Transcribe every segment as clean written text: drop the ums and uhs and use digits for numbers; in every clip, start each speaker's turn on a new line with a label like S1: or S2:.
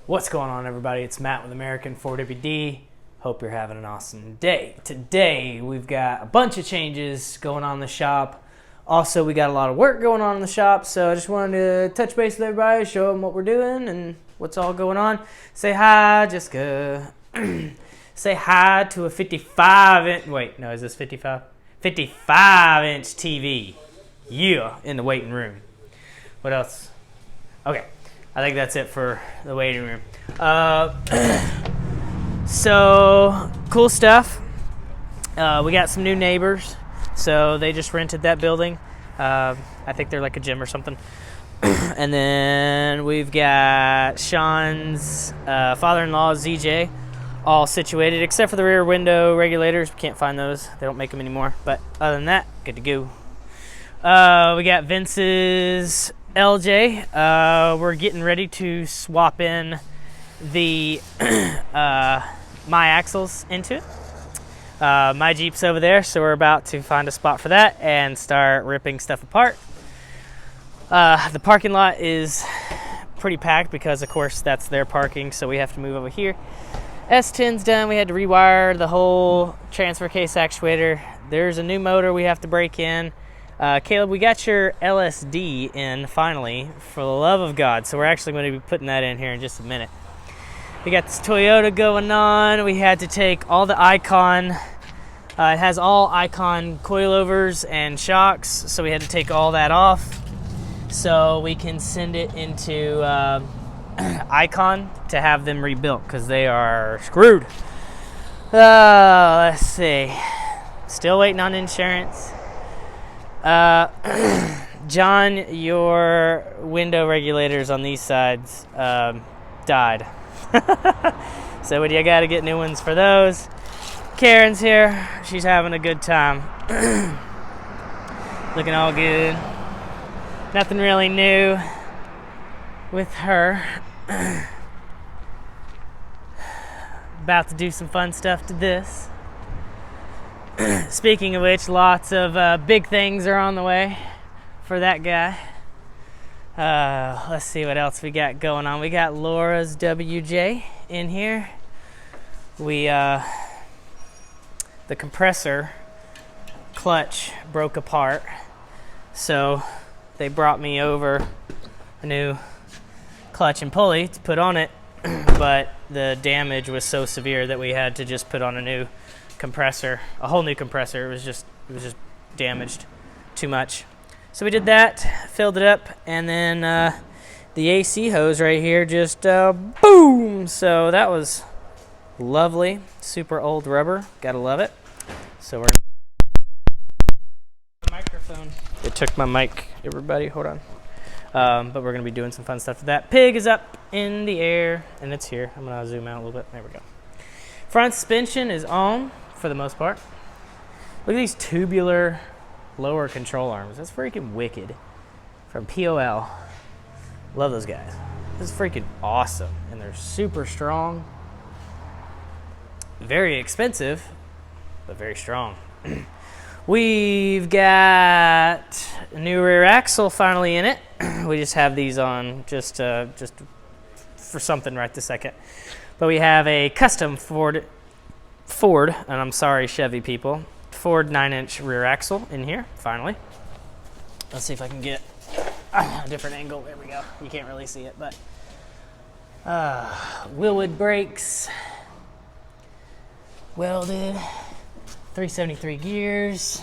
S1: What's going on, everybody? It's Matt with American 4WD. Hope you're having an awesome day. Today, we've got a bunch of changes going on in the shop. Also, we got a lot of work going on in the shop, so I just wanted to touch base with everybody, show them what we're doing and what's all going on. Say hi, Jessica. Say hi to a 55-inch... Wait, no, is this 55? 55-inch TV. Yeah, in the waiting room. What else? Okay. I think that's it for the waiting room. So, cool stuff. We got some new neighbors. So, they just rented that building. I think they're like a gym or something. And then we've got Sean's father-in-law, ZJ, all situated, except for the rear window regulators. We can't find those. They don't make them anymore. But other than that, good to go. We got Vince's LJ. We're getting ready to swap in the my axles into it. My Jeep's over there, so we're about to find a spot for that and start ripping stuff apart. The parking lot is pretty packed because, of course, that's their parking, so we have to move over here. S10's done. We had to rewire the whole transfer case actuator. There's a new motor we have to break in. Caleb, we got your LSD in finally, for the love of God. So we're actually going to be putting that in here in just a minute. We got this Toyota going on. We had to take all the Icon. It has all Icon coilovers and shocks, so we had to take all that off so we can send it into Icon to have them rebuilt because they are screwed. Let's see. Still waiting on insurance. John, your window regulators on these sides died. So you got to get new ones for those. Karen's here. She's having a good time. Looking all good. Nothing really new with her. About to do some fun stuff to this. Speaking of which, lots of big things are on the way for that guy. Let's see what else we got going on. We got Laura's WJ in here. The compressor clutch broke apart, so they brought me over a new clutch and pulley to put on it, but the damage was so severe that we had to just put on a new compressor, a whole new compressor. It was just damaged too much. So we did that, filled it up, and then the AC hose right here just boom. So that was lovely. Super old rubber, gotta love it. So we're microphone. It took my mic, everybody. Hold on. But we're gonna be doing some fun stuff with that. Pig is up in the air, and it's here. I'm gonna zoom out a little bit. There we go. Front suspension is on. For the most part. Look at these tubular lower control arms. That's freaking wicked. From POL. Love those guys. This is freaking awesome. And they're super strong. Very expensive, but very strong. We've got a new rear axle finally in it. We just have these on just for something right this second. But we have a custom Ford, and I'm sorry, Chevy people, Ford 9-inch rear axle in here, finally. Let's see if I can get a different angle. There we go. You can't really see it, but Willwood brakes, welded, 373 gears.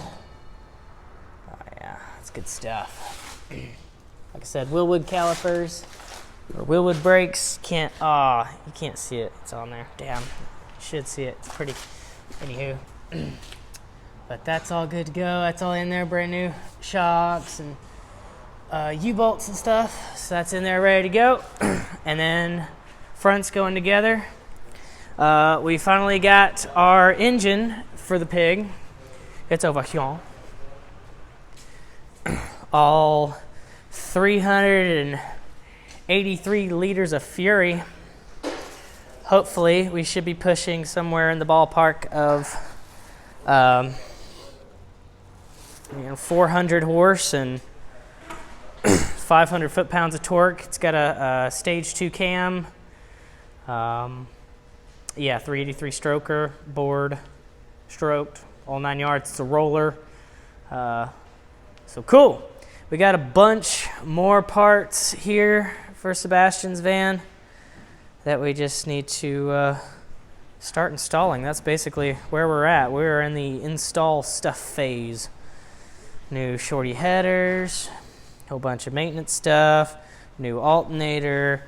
S1: Oh yeah, that's good stuff. Like I said, Willwood calipers, or Willwood brakes. You can't see it. It's on there. Damn. Should see it. It's pretty. Anywho, but that's all good to go. That's all in there. Brand new shocks and U-bolts and stuff. So that's in there, ready to go. And then front's going together. We finally got our engine for the pig. It's over here. All 383 liters of fury. Hopefully, we should be pushing somewhere in the ballpark of 400 horse and 500 foot-pounds of torque. It's got a stage 2 cam, Yeah, 383 stroker, board, stroked, all 9 yards. It's a roller. So cool. We got a bunch more parts here for Sebastian's van that we just need to start installing. That's basically where we're at. We're in the install stuff phase. New shorty headers, whole bunch of maintenance stuff, new alternator,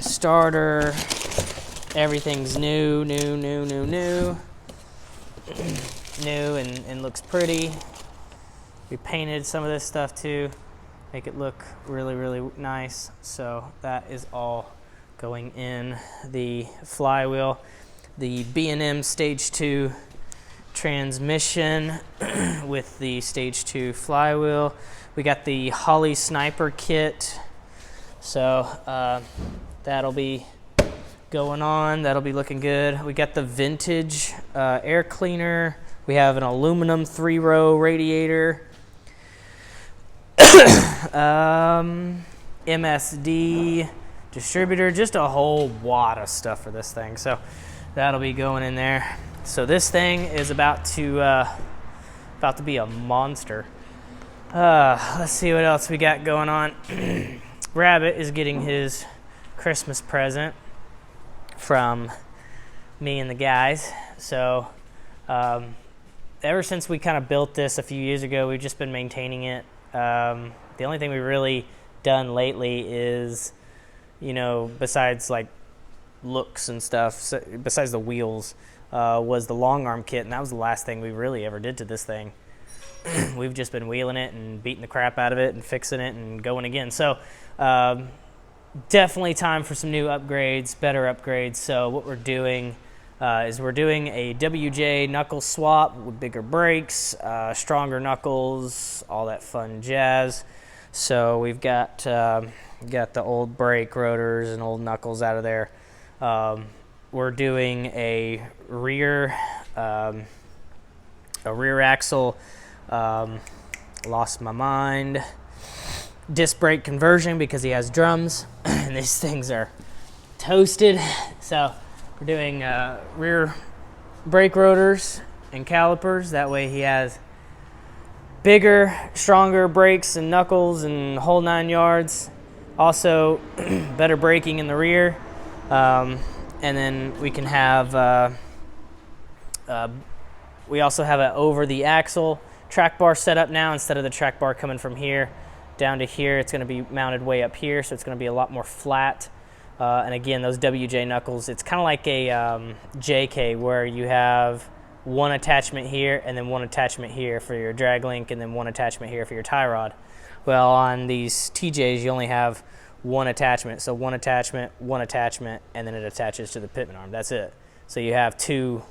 S1: starter, everything's new and looks pretty. We painted some of this stuff too, make it look really nice. So that is all going in. The flywheel, the B&M Stage 2 transmission with the Stage 2 flywheel. We got the Holly Sniper kit, so that'll be going on. That'll be looking good. We got the vintage air cleaner. We have an aluminum 3-row radiator. MSD distributor, just a whole wad of stuff for this thing. So that'll be going in there. So this thing is about to be a monster. Let's see what else we got going on. Rabbit is getting his Christmas present from me and the guys. So ever since we kind of built this a few years ago, we've just been maintaining it. The only thing we really done lately is, besides like looks and stuff, besides the wheels, was the long arm kit, and that was the last thing we really ever did to this thing. We've just been wheeling it and beating the crap out of it and fixing it and going again. So definitely time for some new upgrades, better upgrades. So what we're doing is we're doing a WJ knuckle swap with bigger brakes, stronger knuckles, all that fun jazz. So we've got the old brake rotors and old knuckles out of there. We're doing a rear axle, lost my mind, disc brake conversion because he has drums and these things are toasted. So we're doing rear brake rotors and calipers. That way he has bigger, stronger brakes and knuckles and whole 9 yards. Also, better braking in the rear. And then we can have, we also have an over the axle track bar set up now. Instead of the track bar coming from here down to here, it's going to be mounted way up here, so it's going to be a lot more flat. And again, those WJ knuckles, it's kind of like a JK where you have one attachment here and then one attachment here for your drag link and then one attachment here for your tie rod. Well, on these TJs, you only have one attachment. So one attachment, and then it attaches to the pitman arm. That's it. So you have two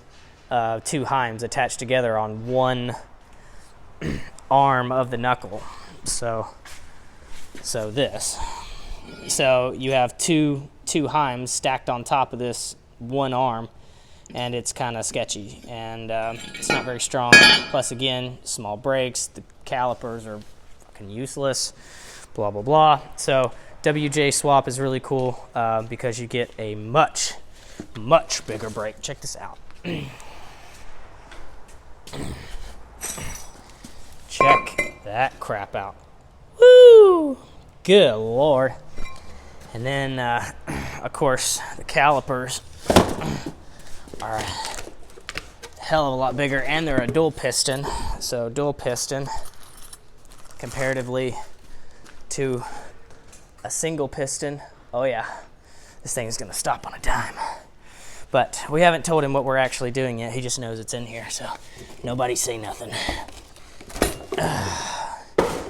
S1: heims attached together on one arm of the knuckle. So this. So you have two heims stacked on top of this one arm, and it's kind of sketchy, and it's not very strong. Plus, again, small brakes, the calipers are fucking useless, blah, blah, blah. So WJ swap is really cool because you get a much bigger brake. Check this out. Check that crap out. Woo! Good Lord. And then, of course, the calipers are a hell of a lot bigger, and they're a dual piston. So dual piston, comparatively to a single piston, oh yeah, this thing is going to stop on a dime. But we haven't told him what we're actually doing yet. He just knows it's in here, so nobody say nothing.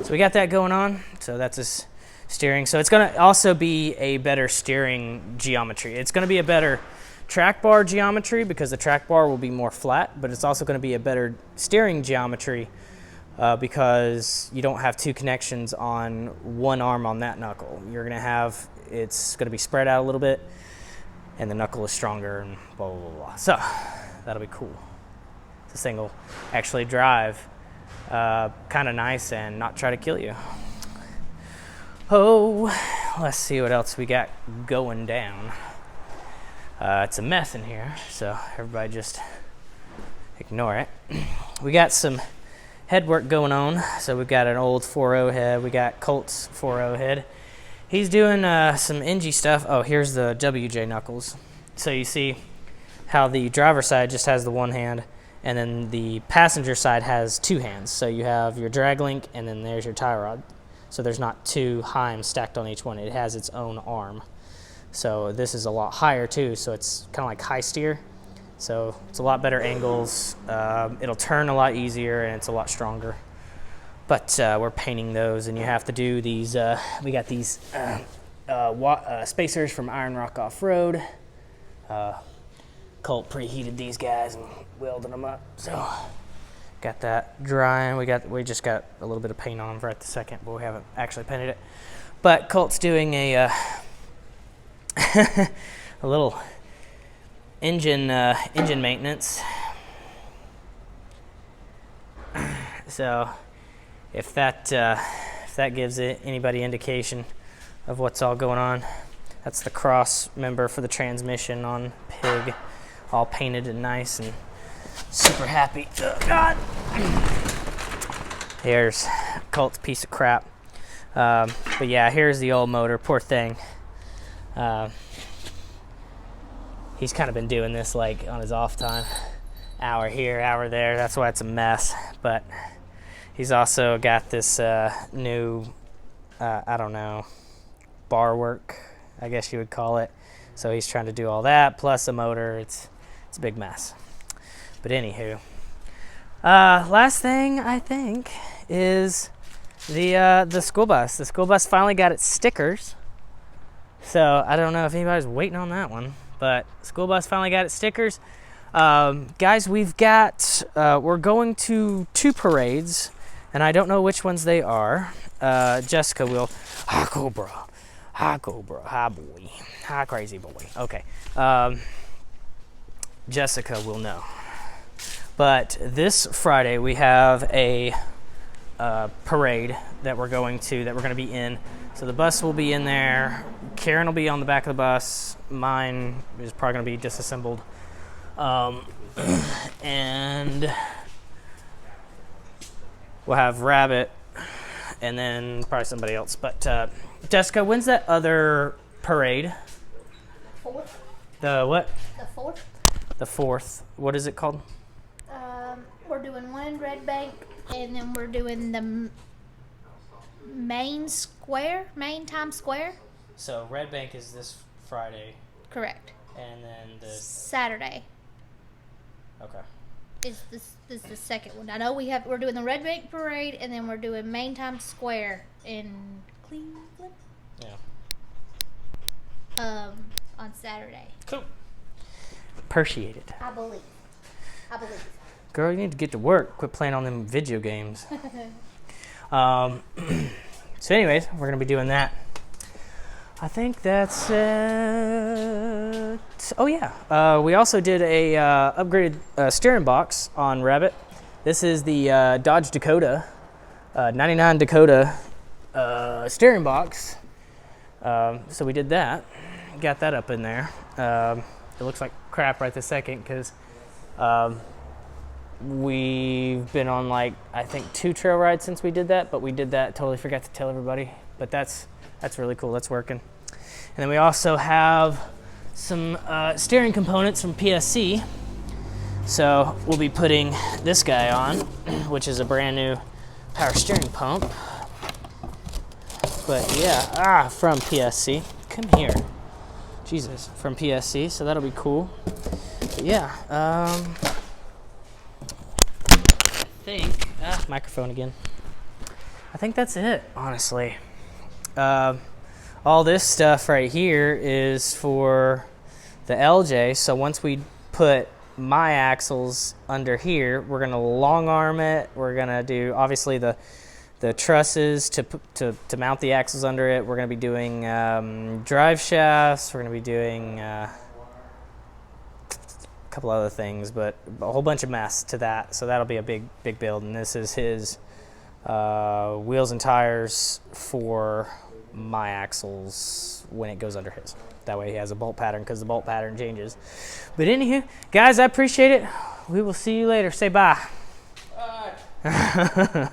S1: So we got that going on. So that's his steering. So it's going to also be a better steering geometry. It's going to be a better track bar geometry because the track bar will be more flat, but it's also going to be a better steering geometry because you don't have two connections on one arm on that knuckle. You're going to have, it's going to be spread out a little bit, and the knuckle is stronger and blah, blah, blah, blah. So that'll be cool. This thing will actually drive kind of nice and not try to kill you. Oh, let's see what else we got going down. It's a mess in here, so everybody just ignore it. We got some head work going on. So we've got an old 4.0 head. We got Colt's 4.0 head. He's doing some NG stuff. Oh, here's the WJ knuckles. So you see how the driver side just has the one hand, and then the passenger side has two hands. So you have your drag link, and then there's your tie rod. So there's not two Heims stacked on each one. It has its own arm. So this is a lot higher too, so it's kind of like high steer. So it's a lot better angles. It'll turn a lot easier, and it's a lot stronger. But we're painting those, and you have to do these. We got these spacers from Iron Rock Off-Road. Colt preheated these guys and welded them up. So got that drying. We just got a little bit of paint on them right this second, but we haven't actually painted it. But Colt's doing a a little engine maintenance. So if that gives anybody indication of what's all going on, that's the cross member for the transmission on Pig, all painted and nice and super happy. Oh God! Here's Colt's piece of crap. But yeah, here's the old motor. Poor thing. He's kind of been doing this like on his off time, hour here, hour there. That's why it's a mess. But he's also got this new, I don't know, bar work, I guess you would call it. So he's trying to do all that plus a motor. It's a big mess. But anywho, last thing I think is the school bus. The school bus finally got its stickers. So I don't know if anybody's waiting on that one, but school bus finally got its stickers. Guys, we're going to 2 parades, and I don't know which ones they are. Jessica will, hi Cobra, hi boy, hi crazy boy. Okay, Jessica will know. But this Friday we have a parade that we're going to be in. So the bus will be in there. Karen will be on the back of the bus. Mine is probably going to be disassembled. And we'll have Rabbit and then probably somebody else. But Jessica, when's that other parade?
S2: 4th.
S1: The what?
S2: The 4th.
S1: The 4th. What is it called?
S2: We're doing one in Red Bank, and then we're doing the main Times Square.
S1: So Red Bank is this Friday.
S2: Correct.
S1: And then the
S2: Saturday.
S1: Okay.
S2: Is the second one. I know we're doing the Red Bank parade, and then we're doing main Times Square in Cleveland.
S1: Yeah.
S2: On Saturday.
S1: Cool. Appreciate it.
S2: I believe.
S1: Girl, you need to get to work. Quit playing on them video games. So anyways, we're going to be doing that. I think that's it. Oh yeah, we also did a upgraded steering box on Rabbit. This is the Dodge Dakota, 99 Dakota steering box. So we did that. Got that up in there. It looks like crap right this second because we've been on like I think 2 trail rides since we did that, but we did that, totally forgot to tell everybody. But that's really cool. That's working. And then we also have some steering components from PSC. So we'll be putting this guy on, which is a brand new power steering pump. But yeah, from PSC. Come here. Jesus, from PSC. So that'll be cool. But yeah, I think microphone again. I think that's it, honestly. All this stuff right here is for the LJ. So once we put my axles under here, we're gonna long arm it. We're gonna do obviously the trusses to mount the axles under it. We're gonna be doing drive shafts. We're gonna be doing a couple other things, but a whole bunch of mess to that. So that'll be a big build. And this is his wheels and tires for my axles when it goes under his. That way he has a bolt pattern because the bolt pattern changes. But anywho, guys, I appreciate it. We will see you later. Say bye. Bye.